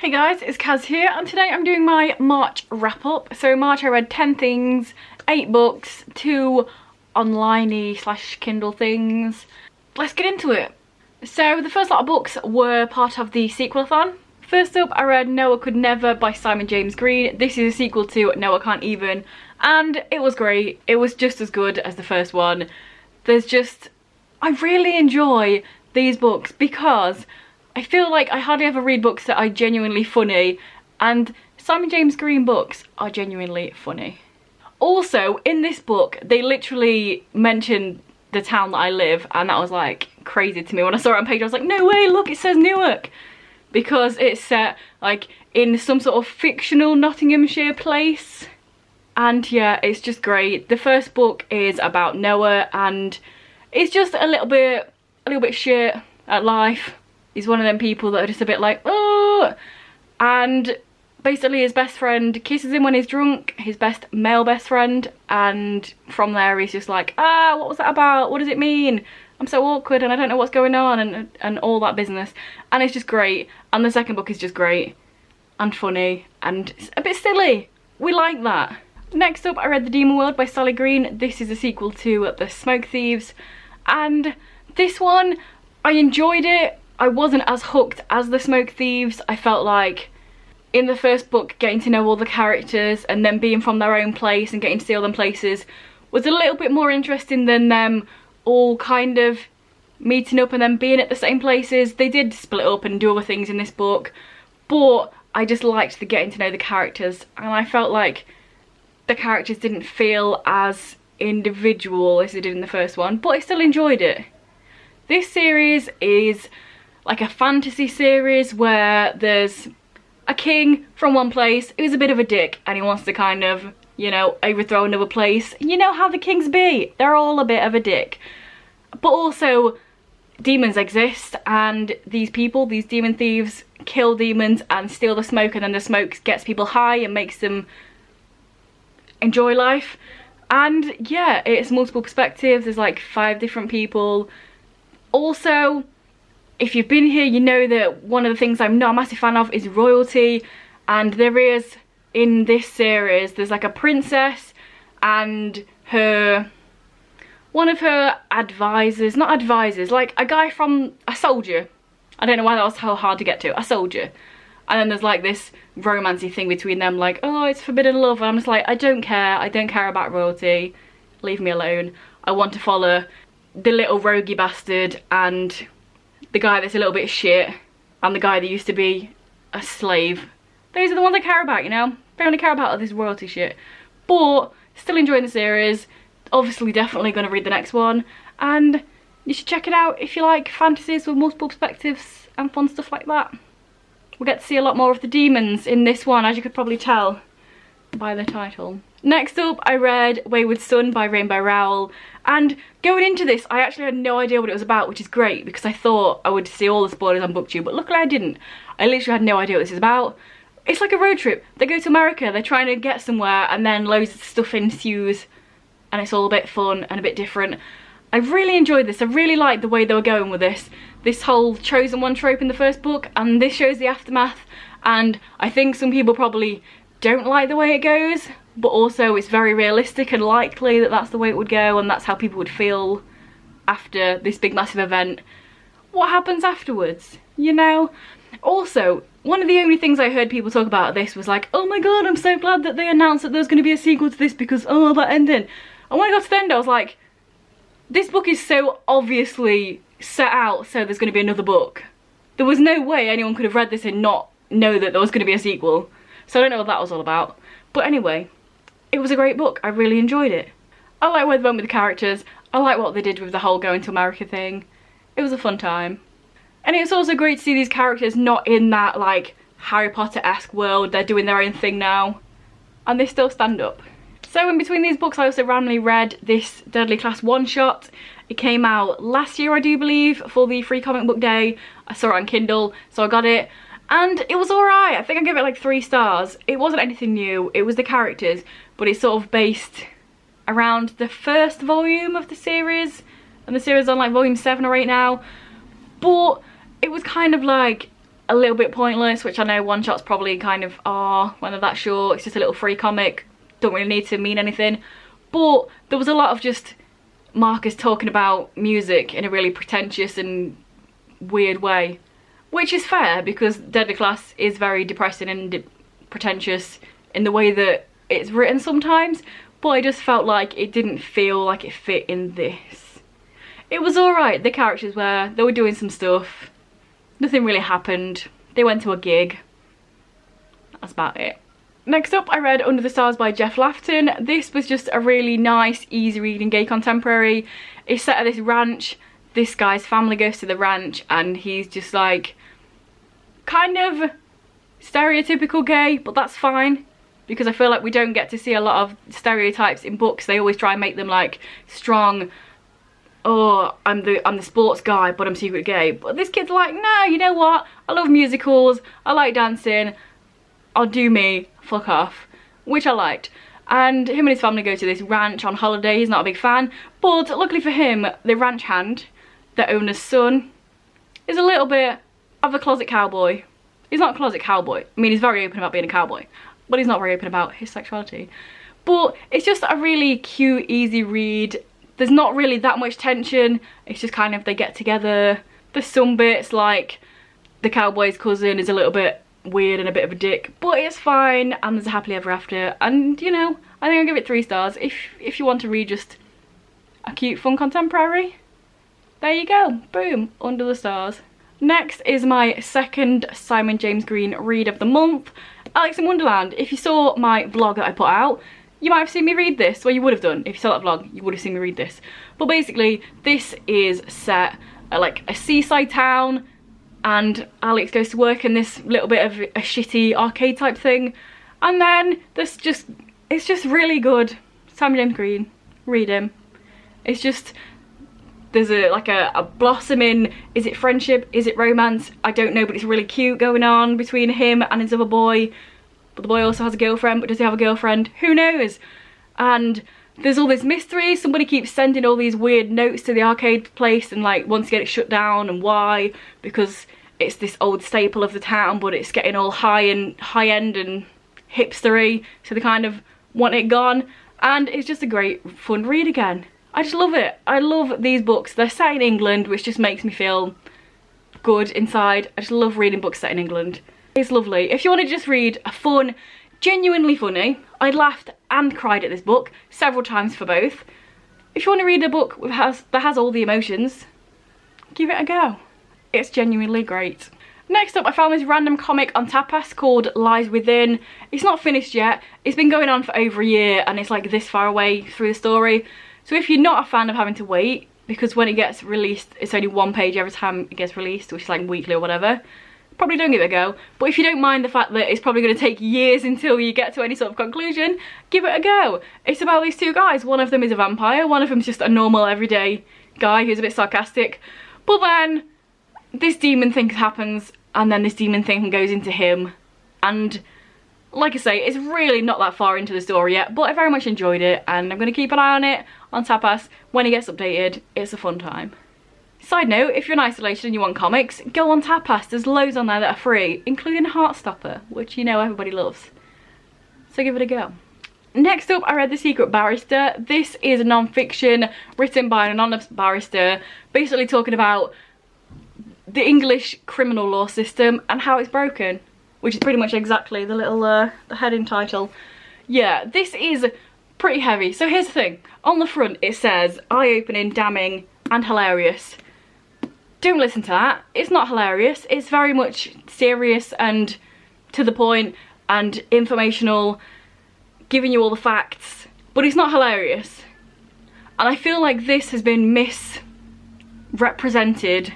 Hey guys, it's Kaz here, and today I'm doing my March wrap up. So in March I read 10 things, 8 books, 2 online-y / Kindle things. Let's get into it. So the first lot of books were part of the Sequelathon. First up, I read Noah Could Never by Simon James Green. This is a sequel to Noah Can't Even, and it was great. It was just as good as the first one. I really enjoy these books because I feel like I hardly ever read books that are genuinely funny, and Simon James Green books are genuinely funny. Also, in this book, they literally mentioned the town that I live, and that was like crazy to me. When I saw it on page, I was like, no way, look, it says Newark. Because it's set like in some sort of fictional Nottinghamshire place. And yeah, it's just great. The first book is about Noah, and it's just a little bit shit at life. He's one of them people that are just a bit like, oh, and basically his best friend kisses him when he's drunk, his male best friend, and from there he's just like, what was that about? What does it mean? I'm so awkward and I don't know what's going on, and all that business. And it's just great. And the second book is just great and funny and it's a bit silly. We like that. Next up, I read The Demon World by Sally Green. This is a sequel to The Smoke Thieves, and this one, I enjoyed it. I wasn't as hooked as The Smoke Thieves. I felt like in the first book, getting to know all the characters and then being from their own place and getting to see all them places was a little bit more interesting than them all kind of meeting up and then being at the same places. They did split up and do other things in this book, but I just liked the getting to know the characters, and I felt like the characters didn't feel as individual as they did in the first one, but I still enjoyed it. This series is like a fantasy series where there's a king from one place who's a bit of a dick and he wants to kind of, you know, overthrow another place. You know how the kings be, they're all a bit of a dick. But also demons exist, and these people, these demon thieves, kill demons and steal the smoke, and then the smoke gets people high and makes them enjoy life. And yeah, it's multiple perspectives. There's like 5 different people. Also, if you've been here, you know that one of the things I'm not a massive fan of is royalty, and there is in this series, there's like a princess and one of her advisors, not advisors, like a guy from a soldier. I don't know why that was so hard to get to, a soldier. And then there's like this romancy thing between them, like, oh, it's forbidden love, and I'm just like, I don't care about royalty, leave me alone. I want to follow the little roguey bastard and the guy that's a little bit shit and the guy that used to be a slave. Those are the ones I care about, you know? Don't really care about all this royalty shit. But still enjoying the series. Obviously definitely going to read the next one, and you should check it out if you like fantasies with multiple perspectives and fun stuff like that. We'll get to see a lot more of the demons in this one, as you could probably tell by the title. Next up, I read Wayward Son by Rainbow Rowell, and going into this I actually had no idea what it was about, which is great because I thought I would see all the spoilers on BookTube, but luckily I didn't. I literally had no idea what this is about. It's like a road trip. They go to America, they're trying to get somewhere, and then loads of stuff ensues, and it's all a bit fun and a bit different. I really enjoyed this. I really liked the way they were going with this whole chosen one trope in the first book, and this shows the aftermath, and I think some people probably don't like the way it goes, but also it's very realistic and likely that that's the way it would go, and that's how people would feel after this big massive event. What happens afterwards, you know? Also, one of the only things I heard people talk about this was like, oh my god, I'm so glad that they announced that there's going to be a sequel to this because, oh, that ending. And when I got to the end I was like, this book is so obviously set out so there's going to be another book. There was no way anyone could have read this and not know that there was going to be a sequel. So I don't know what that was all about. But anyway, it was a great book. I really enjoyed it. I like where they went with the characters. I like what they did with the whole going to America thing. It was a fun time. And it's also great to see these characters not in that like Harry Potter-esque world. They're doing their own thing now, and they still stand up. So in between these books I also randomly read this Deadly Class one-shot. It came out last year, I do believe, for the free comic book day. I saw it on Kindle, so I got it. And it was alright. I think I gave it like 3 stars. It wasn't anything new, it was the characters, but it's sort of based around the first volume of the series, and the series is on like volume 7 or 8 now. But it was kind of like a a little bit pointless, which I know one shots probably kind of are when they're that short. It's just a little free comic, don't really need to mean anything. But there was a lot of just Marcus talking about music in a really pretentious and weird way, which is fair because Deadly Class is very depressing and pretentious in the way that it's written sometimes, but I just felt like it didn't feel like it fit in this. It was alright, the characters they were doing some stuff, nothing really happened, they went to a gig, that's about it. Next up I read Under the Stars by Jeff Lafton. This was just a really nice, easy reading gay contemporary. It's set at this ranch. This guy's family goes to the ranch and he's just like kind of stereotypical gay, but that's fine because I feel like we don't get to see a lot of stereotypes in books. They always try and make them like strong, oh, I'm the sports guy but I'm secret gay. But this kid's like, no, you know what, I love musicals, I like dancing, I'll do me, fuck off, which I liked. And him and his family go to this ranch on holiday. He's not a big fan, but luckily for him, the ranch hand, the owner's son, is a little bit of a closet cowboy. He's not a closet cowboy. I mean, he's very open about being a cowboy, but he's not very open about his sexuality. But it's just a really cute, easy read. There's not really that much tension. It's just kind of they get together. There's some bits like the cowboy's cousin is a little bit weird and a bit of a dick, but it's fine, and there's a happily ever after. And you know, I think I'll give it 3 stars. If you want to read just a cute, fun contemporary, there you go, boom, Under the Stars. Next is my second Simon James Green read of the month, Alice in Wonderland. If you saw my vlog that I put out, you might have seen me read this. Well, you would have done. If you saw that vlog, you would have seen me read this. But basically, this is set at like a seaside town, and Alex goes to work in this little bit of a shitty arcade type thing, and then it's just really good. Simon James Green, read him. It's just, there's a blossoming, is it friendship, is it romance, I don't know, but it's really cute going on between him and his other boy. But the boy also has a girlfriend, but does he have a girlfriend? Who knows? And there's all this mystery. Somebody keeps sending all these weird notes to the arcade place and like wants to get it shut down, and why? Because it's this old staple of the town, but it's getting all high end and hipstery, so they kind of want it gone. And it's just a great fun read again. I just love it. I love these books. They're set in England, which just makes me feel good inside. I just love reading books set in England. It's lovely. If you want to just read a fun, genuinely funny, I laughed and cried at this book several times for both. If you want to read a book that has all the emotions, give it a go. It's genuinely great. Next up, I found this random comic on Tapas called Lies Within. It's not finished yet. It's been going on for over a year and it's like this far away through the story. So if you're not a fan of having to wait, because when it gets released, it's only 1 page every time it gets released, which is like weekly or whatever, probably don't give it a go. But if you don't mind the fact that it's probably going to take years until you get to any sort of conclusion, give it a go. It's about these 2 guys. One of them is a vampire, one of them's just a normal everyday guy who's a bit sarcastic. But then this demon thing happens, and then this demon thing goes into him. And like I say, it's really not that far into the story yet, but I very much enjoyed it, and I'm going to keep an eye on it on Tapas when it gets updated. It's a fun time. Side note, if you're in isolation and you want comics, go on Tapas. There's loads on there that are free, including Heartstopper, which you know everybody loves. So give it a go. Next up, I read The Secret Barrister. This is a non-fiction written by an anonymous barrister, basically talking about the English criminal law system and how it's broken, which is pretty much exactly the little the heading title. Yeah, this is pretty heavy. So here's the thing. On the front it says eye-opening, damning and hilarious. Don't listen to that. It's not hilarious. It's very much serious and to the point and informational, giving you all the facts, but it's not hilarious. And I feel like this has been misrepresented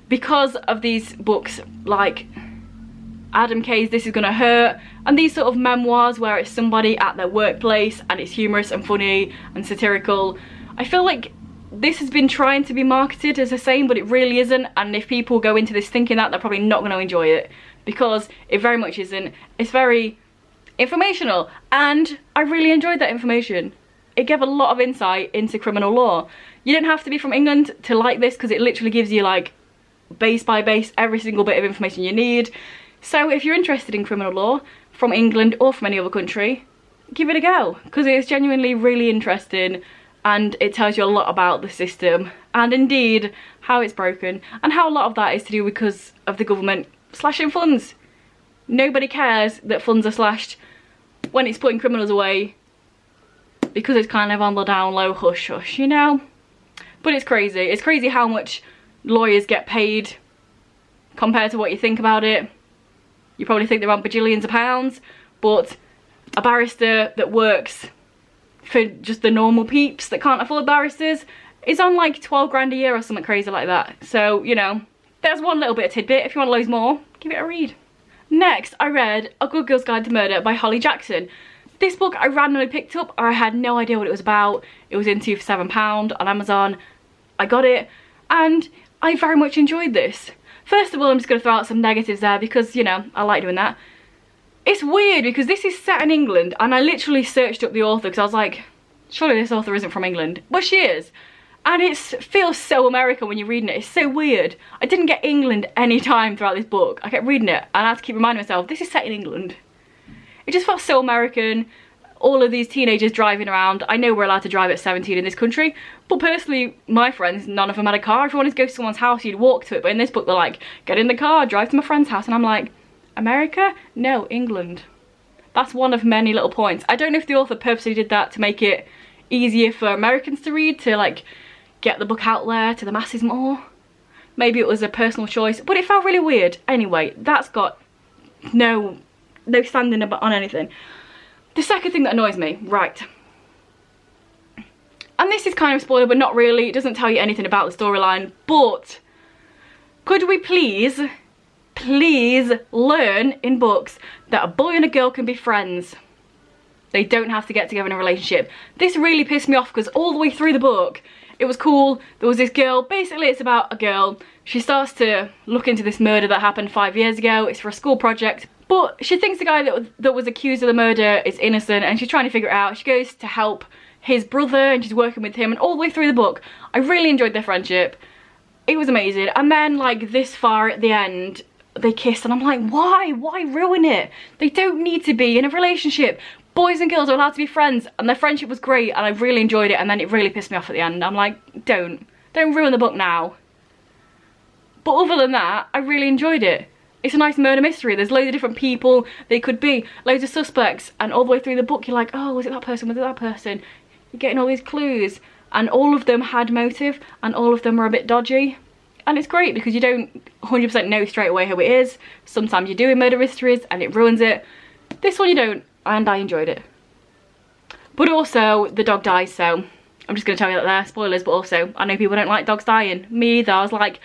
because of these books like Adam Kay's This Is Gonna Hurt, and these sort of memoirs where it's somebody at their workplace and it's humorous and funny and satirical. I feel like this has been trying to be marketed as the same, but it really isn't, and if people go into this thinking that, they're probably not going to enjoy it, because it very much isn't. It's very informational, and I really enjoyed that information. It gave a lot of insight into criminal law. You don't have to be from England to like this, because it literally gives you like base by base, every single bit of information you need. So if you're interested in criminal law from England or from any other country, give it a go, because it's genuinely really interesting and it tells you a lot about the system and indeed how it's broken, and how a lot of that is to do because of the government slashing funds. Nobody cares that funds are slashed when it's putting criminals away, because it's kind of on the down low, hush hush, you know? But it's crazy. It's crazy how much lawyers get paid compared to what you think about it. You probably think they're on bajillions of pounds, but a barrister that works for just the normal peeps that can't afford barristers is on like 12 grand a year or something crazy like that. So, you know, there's one little bit of tidbit. If you want loads more, give it a read. Next, I read A Good Girl's Guide to Murder by Holly Jackson. This book I randomly picked up. I had no idea what it was about. It was into for £7 on Amazon. I got it and I very much enjoyed this. First of all, I'm just going to throw out some negatives there because, you know, I like doing that. It's weird because this is set in England and I literally searched up the author because I was like, surely this author isn't from England. But she is. And it feels so American when you're reading it. It's so weird. I didn't get England any time throughout this book. I kept reading it and I had to keep reminding myself, this is set in England. It just felt so American. All of these teenagers driving around. I know we're allowed to drive at 17 in this country, but personally, my friends, none of them had a car. If you wanted to go to someone's house, you'd walk to it. But in this book, they're like, get in the car, drive to my friend's house. And I'm like, America? No, England. That's one of many little points. I don't know if the author purposely did that to make it easier for Americans to read, to like get the book out there to the masses more. Maybe it was a personal choice, but it felt really weird. Anyway, that's got no standing on anything. The second thing that annoys me, right. And this is kind of a spoiler, but not really. It doesn't tell you anything about the storyline, but could we please learn in books that a boy and a girl can be friends? They don't have to get together in a relationship. This really pissed me off because all the way through the book, it was cool. There was this girl, basically it's about a girl. She starts to look into this murder that happened 5 years ago. It's for a school project. But she thinks the guy that was accused of the murder is innocent and she's trying to figure it out. She goes to help his brother and she's working with him, and all the way through the book, I really enjoyed their friendship. It was amazing. And then like this far at the end, they kiss and I'm like, why? Why ruin it? They don't need to be in a relationship. Boys and girls are allowed to be friends and their friendship was great and I really enjoyed it, and then it really pissed me off at the end. I'm like, don't ruin the book now. But other than that, I really enjoyed it. It's a nice murder mystery. There's loads of different people they could be, loads of suspects, and all the way through the book you're like, oh, was it that person, was it that person? You're getting all these clues, and all of them had motive, and all of them were a bit dodgy. And it's great because you don't 100% know straight away who it is. Sometimes you do in murder mysteries and it ruins it. This one you don't, and I enjoyed it. But also, the dog dies, so I'm just going to tell you that there, spoilers, but also, I know people don't like dogs dying. Me either. I was like,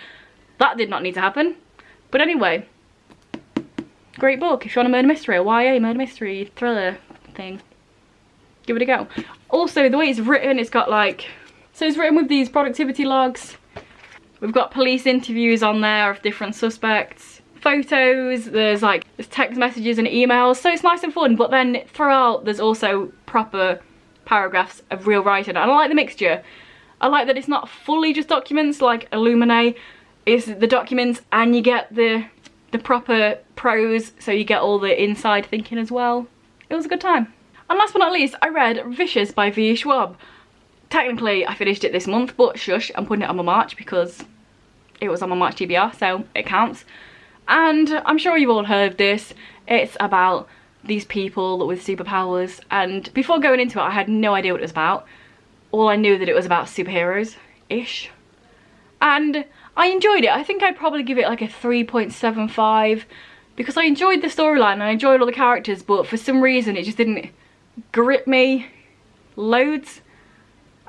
that did not need to happen. But anyway, great book if you want a murder mystery, a YA murder mystery thriller thing. Give it a go. Also, the way it's written, it's got like, so it's written with these productivity logs. We've got police interviews on there of different suspects, photos, there's text messages and emails, so it's nice and fun. But then throughout there's also proper paragraphs of real writing, and I like the mixture. I like that it's not fully just documents like Illuminate. It's the documents and you get the proper prose, so you get all the inside thinking as well. It was a good time. And last but not least, I read Vicious by V. Schwab. Technically I finished it this month, but shush, I'm putting it on my March because it was on my March TBR, so it counts. And I'm sure you've all heard of this. It's about these people with superpowers, and before going into it I had no idea what it was about. All I knew that it was about superheroes-ish. And I enjoyed it. I think I'd probably give it like a 3.75 because I enjoyed the storyline and I enjoyed all the characters, but for some reason it just didn't grip me loads.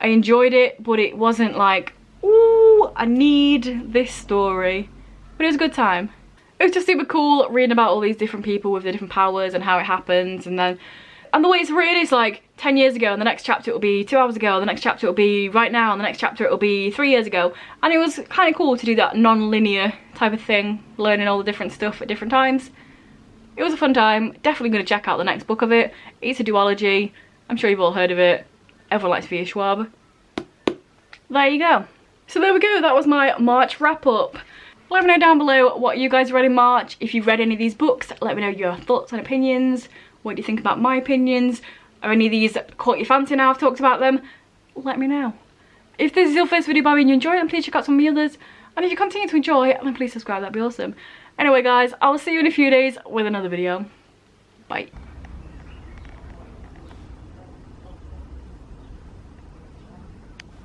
I enjoyed it, but it wasn't like, ooh, I need this story. But it was a good time. It was just super cool reading about all these different people with the different powers and how it happens, and the way it's written is like 10 years ago, and the next chapter it will be 2 hours ago, the next chapter it will be right now, and the next chapter it will be 3 years ago. And it was kind of cool to do that non-linear type of thing, learning all the different stuff at different times. It was a fun time. Definitely going to check out the next book of it. It's a duology. I'm sure you've all heard of it. Everyone likes V. Schwab. There you go. So there we go. That was my March wrap up. Let me know down below what you guys read in March. If you've read any of these books, let me know your thoughts and opinions. What do you think about my opinions? Are any of these caught your fancy now I've talked about them? Let me know. If this is your first video by me and you enjoy it, then please check out some of the others. And if you continue to enjoy, then please subscribe, that'd be awesome. Anyway guys, I'll see you in a few days with another video. Bye.